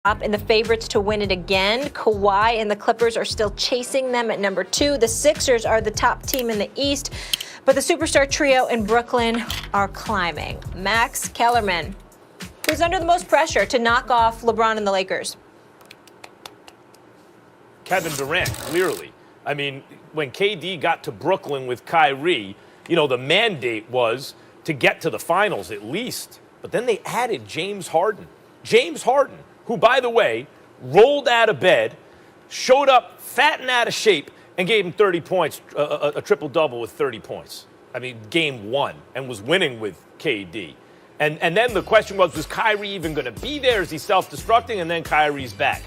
And the favorites to win it again. Kawhi and the Clippers are still chasing them at number 2. The Sixers are the top team in the East, but the superstar trio in Brooklyn are climbing. Max Kellerman, who's under the most pressure to knock off LeBron and the Lakers? Kenvin Durant, clearly. I mean, when KD got to Brooklyn with Kyrie, the mandate was to get to the finals at least. But then they added James Harden. James Harden, who, by the way, rolled out of bed, showed up fat and out of shape, and gave him 30 points, a triple-double with 30 points. I mean, game 1, and was winning with KD. And then the question was Kyrie even going to be there? Is he self-destructing? And then Kyrie's back.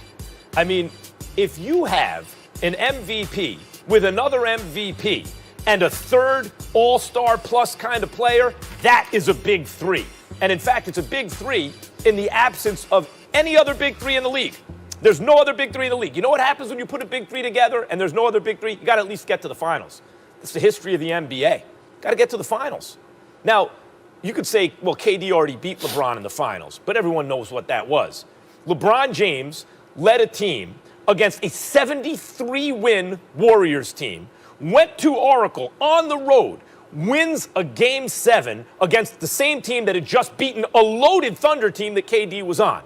I mean, if you have an MVP with another MVP and a third all-star plus kind of player, that is a big 3. And in fact, it's a big 3 in the absence of any other big 3 in the league. There's no other big 3 in the league. You know what happens when you put a big 3 together and there's no other big 3? You got to at least get to the finals. That's the history of the NBA. Got to get to the finals. Now, you could say, well, KD already beat LeBron in the finals, but everyone knows what that was. LeBron James led a team against a 73-win Warriors team, went to Oracle on the road, wins a Game 7 against the same team that had just beaten a loaded Thunder team that KD was on.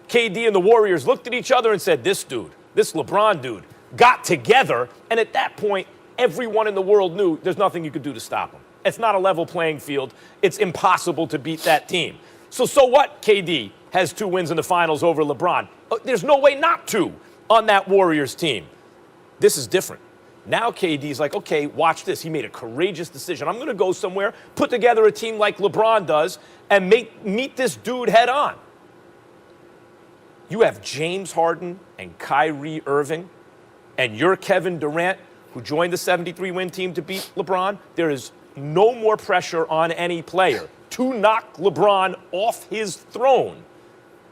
KD and the Warriors looked at each other and said, this LeBron dude, got together, and at that point, everyone in the world knew there's nothing you could do to stop him. It's not a level playing field. It's impossible to beat that team. So what? KD has 2 wins in the finals over LeBron. There's no way not to on that Warriors team. This is different. Now KD's like, okay, watch this. He made a courageous decision. I'm going to go somewhere, put together a team like LeBron does, and meet this dude head on. You have James Harden and Kyrie Irving, and you're Kevin Durant, who joined the 73-win team to beat LeBron. There is no more pressure on any player to knock LeBron off his throne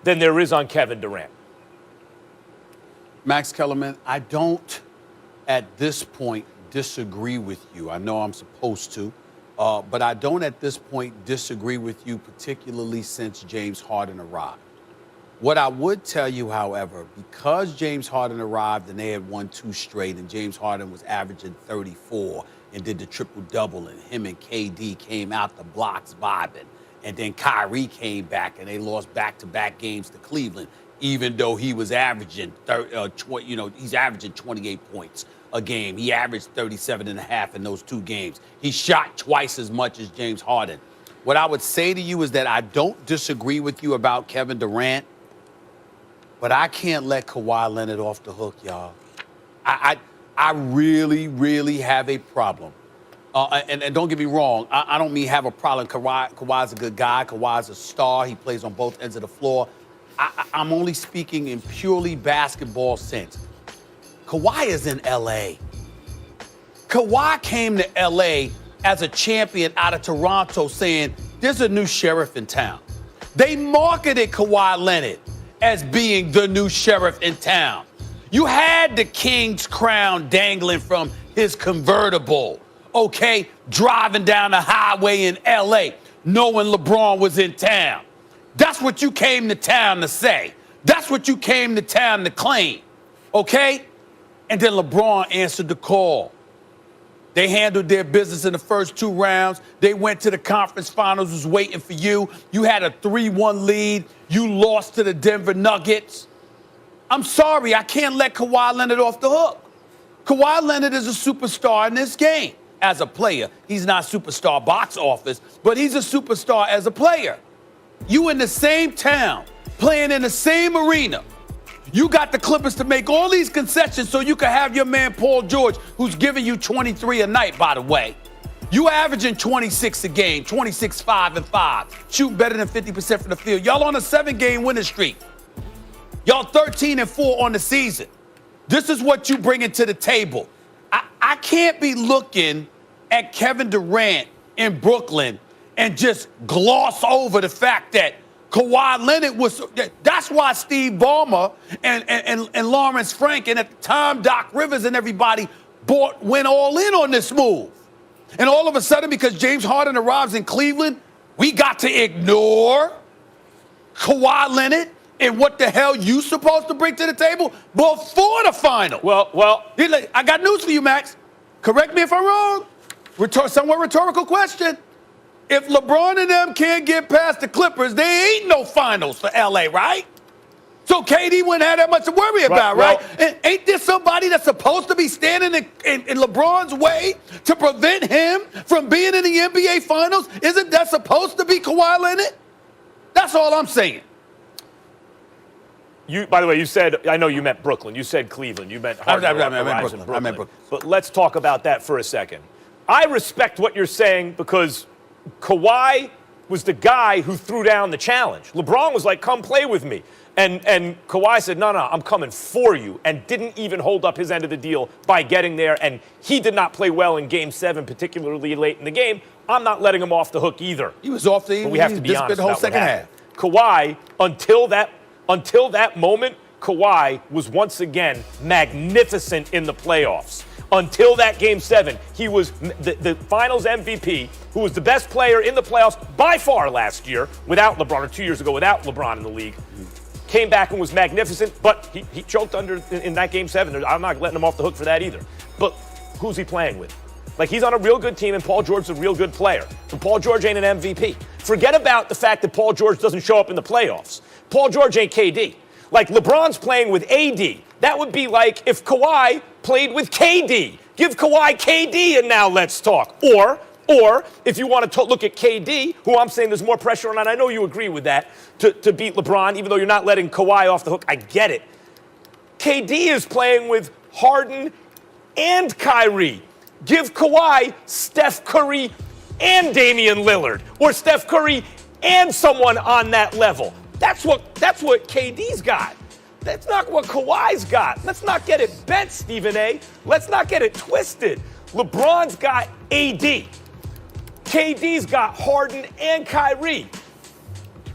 than there is on Kevin Durant. Max Kellerman, I don't at this point disagree with you. I know I'm supposed to, but I don't at this point disagree with you, particularly since James Harden arrived. What I would tell you, however, because James Harden arrived and they had won 2 straight, and James Harden was averaging 34 and did the triple-double, and him and KD came out the blocks vibing, and then Kyrie came back and they lost back-to-back games to Cleveland, even though he was averaging, he's averaging 28 points a game. He averaged 37.5 in those 2 games. He shot twice as much as James Harden. What I would say to you is that I don't disagree with you about Kevin Durant, but I can't let Kawhi Leonard off the hook, y'all. I really, really have a problem. And don't get me wrong, I don't mean have a problem. Kawhi's a good guy. Kawhi's a star. He plays on both ends of the floor. I'm only speaking in purely basketball sense. Kawhi is in L.A. Kawhi came to L.A. as a champion out of Toronto saying, there's a new sheriff in town. They marketed Kawhi Leonard as being the new sheriff in town. You had the king's crown dangling from his convertible, okay, driving down the highway in L.A., knowing LeBron was in town. That's what you came to town to say. That's what you came to town to claim, okay? And then LeBron answered the call. They handled their business in the first 2 rounds. They went to the conference finals, was waiting for you. You had a 3-1 lead. You lost to the Denver Nuggets. I'm sorry, I can't let Kawhi Leonard off the hook. Kawhi Leonard is a superstar in this game as a player. He's not superstar box office, but he's a superstar as a player. You in the same town, playing in the same arena. You got the Clippers to make all these concessions so you can have your man Paul George, who's giving you 23 a night, by the way. You averaging 26 a game, 26, 5, and 5, shooting better than 50% from the field. Y'all on a 7-game winning streak. Y'all 13 and 4 on the season. This is what you bringing to the table. I can't be looking at Kevin Durant in Brooklyn and just gloss over the fact that Kawhi Leonard was. That's why Steve Ballmer and Lawrence Frank and at the time Doc Rivers and everybody went all in on this move. And all of a sudden, because James Harden arrives in Cleveland, we got to ignore Kawhi Leonard in what the hell you supposed to bring to the table before the final. Well, I got news for you, Max. Correct me if I'm wrong. Somewhat rhetorical question. If LeBron and them can't get past the Clippers, there ain't no finals for LA, right? So KD wouldn't have that much to worry about, right? And ain't there somebody that's supposed to be standing in LeBron's way to prevent him from being in the NBA Finals? Isn't that supposed to be Kawhi Leonard? That's all I'm saying. By the way, you said, I know you meant Brooklyn. You said Cleveland. You meant Harden. I meant Brooklyn. But let's talk about that for a second. I respect what you're saying because Kawhi was the guy who threw down the challenge. LeBron was like, come play with me. And Kawhi said, no, I'm coming for you, and didn't even hold up his end of the deal by getting there. And he did not play well in Game 7, particularly late in the game. I'm not letting him off the hook either. He was off the. But we have to be honest the whole about second half. Kawhi, until that moment, Kawhi was once again magnificent in the playoffs. Until that Game 7, he was the Finals MVP, who was the best player in the playoffs by far last year, without LeBron, or 2 years ago without LeBron in the league. Came back and was magnificent, but he choked in that Game 7. I'm not letting him off the hook for that either. But who's he playing with? Like, he's on a real good team, and Paul George's a real good player. But Paul George ain't an MVP. Forget about the fact that Paul George doesn't show up in the playoffs. Paul George ain't KD. Like, LeBron's playing with AD. That would be like if Kawhi played with KD. Give Kawhi KD and now let's talk. Or if you want to look at KD, who I'm saying there's more pressure on, and I know you agree with that, to beat LeBron, even though you're not letting Kawhi off the hook. I get it. KD is playing with Harden and Kyrie. Give Kawhi Steph Curry and Damian Lillard, or Steph Curry and someone on that level. That's what KD's got. That's not what Kawhi's got. Let's not get it bent, Stephen A. Let's not get it twisted. LeBron's got AD. KD's got Harden and Kyrie.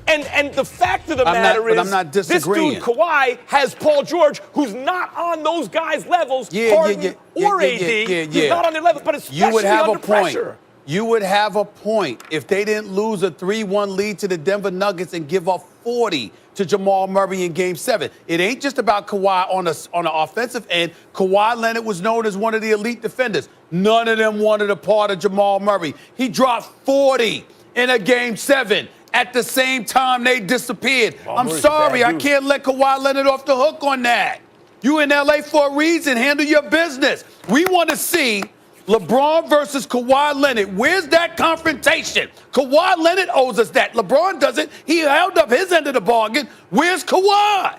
And the fact of the matter is, I'm not disagreeing. This dude, Kawhi, has Paul George, who's not on those guys' levels, Harden or AD. He's not on their level, but especially under pressure. You would have a point if they didn't lose a 3-1 lead to the Denver Nuggets and give up 40 to Jamal Murray in Game 7. It ain't just about Kawhi on the offensive end. Kawhi Leonard was known as one of the elite defenders. None of them wanted a part of Jamal Murray. He dropped 40 in a Game 7. At the same time, they disappeared. I'm sorry, I can't let Kawhi Leonard off the hook on that. You in L.A. for a reason. Handle your business. We want to see LeBron versus Kawhi Leonard. Where's that confrontation? Kawhi Leonard owes us that. LeBron doesn't. He held up his end of the bargain. Where's Kawhi?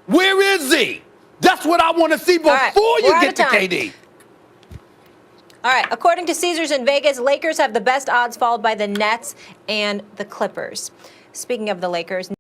Where is he? That's what I want to see before you get to KD. All right, according to Caesars in Vegas, Lakers have the best odds, followed by the Nets and the Clippers. Speaking of the Lakers,